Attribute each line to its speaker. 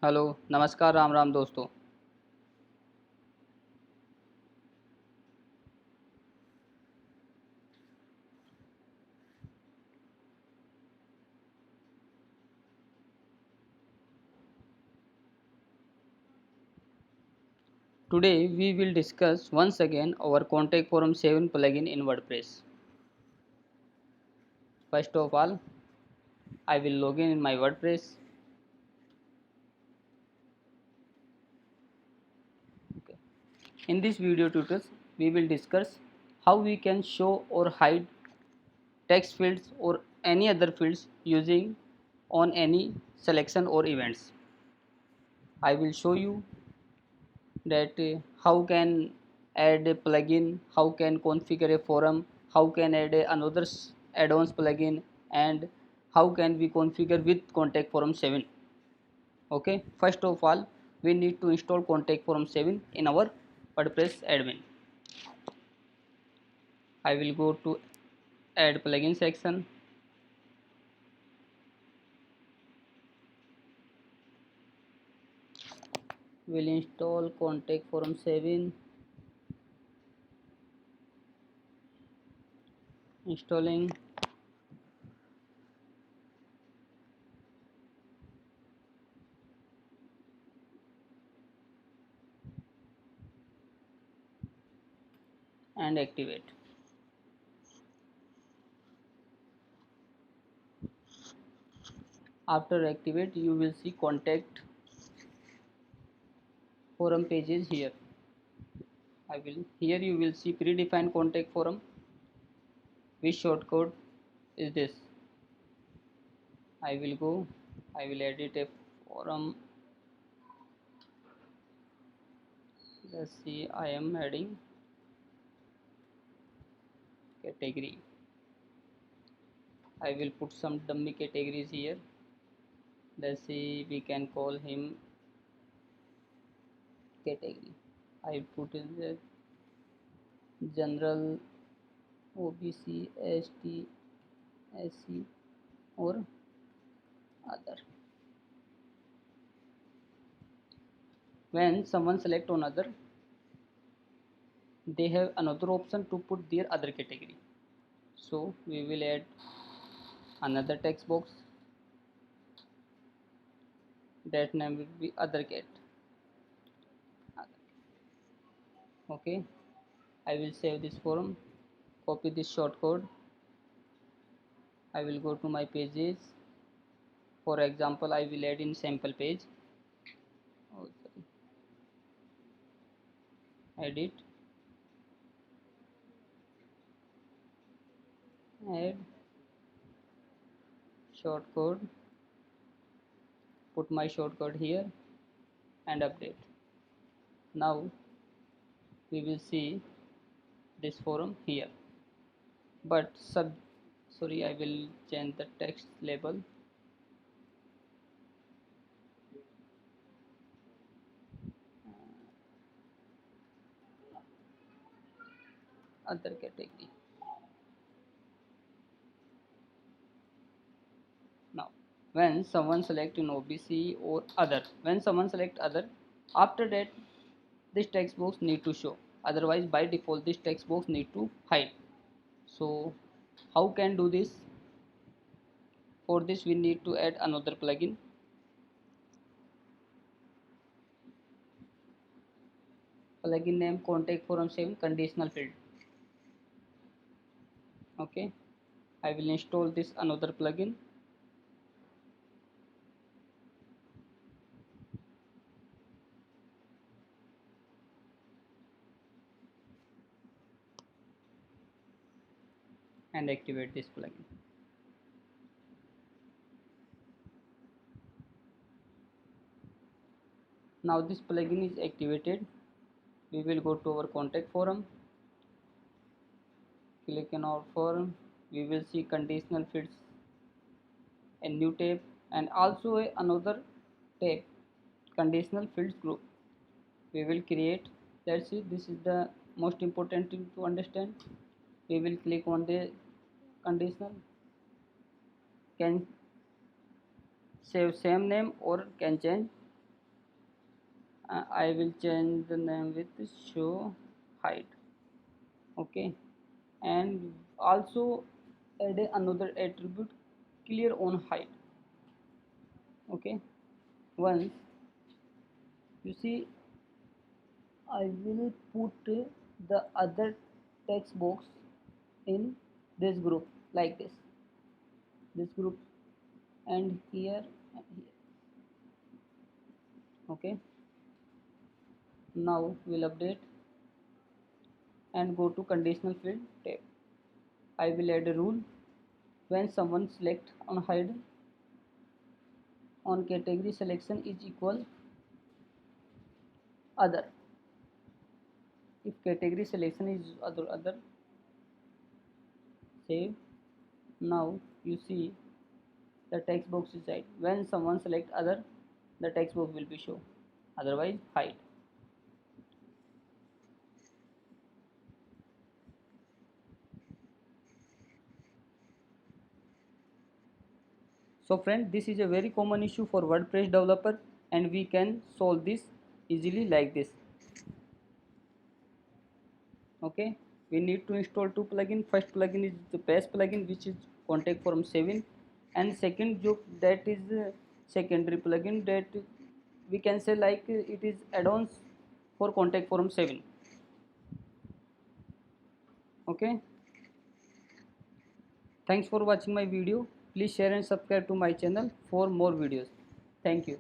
Speaker 1: Hello नमस्कार राम राम दोस्तों। Today we will discuss once again our contact form 7 plugin in WordPress. First of all, I will log in my WordPress. Okay. In this video tutorial, we will discuss how we can show or hide text fields or any other fields using on any selection or events. I will show you that how can add a plugin, how can configure a forum, how can add another add-ons plugin, and how can we configure with contact form 7. Okay, first of all we need to install contact form 7 in our WordPress admin. I will go to add plugin section. Will install contact form 7. Installing. And activate. After activate, you will see contact forum pages here. Here you will see predefined contact forum. Which shortcode is this? I will go. I will edit a forum. Let's see. I am adding category. I will put some dummy categories here. Let's see. We can call him category. I put in the general, OBC, ST, SC, or other. When someone select on other, they have another option to put their other category. So we will add another text box. That name will be other cat. Okay, I will save this forum, copy this shortcode. I will go to my pages. For example, I will add in sample page. Oh, sorry. Edit, add shortcode, put my shortcode here and update. Now we will see this forum here, but sorry, I will change the text label. Other category. Now when someone select in OBC or other, when someone select other, after that this text box need to show, otherwise by default this text box need to hide. So how can do this? For this we need to add another plugin. Plugin name contact form 7 conditional field. Okay, I will install this another plugin. And activate this plugin. Now this plugin is activated. We will go to our contact forum, click on our forum. We will see conditional fields, a new tab, and also another tab, conditional fields group. We will create. Let's see, this is the most important thing to understand. We will click on the conditional, can save same name or can change. I will change the name with show height. Okay, and also add another attribute clear on height. Okay, once you see, I will put the other text box in this group like this group, and here and here. Okay, now we'll update and go to conditional field tab. I will add a rule: when someone select on hide on category, selection is equal other. If category selection is other, save. Now you see the text box is right. When someone select other, the text box will be show, otherwise hide. So friend, this is a very common issue for WordPress developer, and we can solve this easily like this. Okay, we need to install two plugin. First plugin is the base plugin, which is contact form 7, and second job that is secondary plugin that we can say like it is add-ons for contact form 7. Okay, thanks for watching my video. Please share and subscribe to my channel for more videos. Thank you.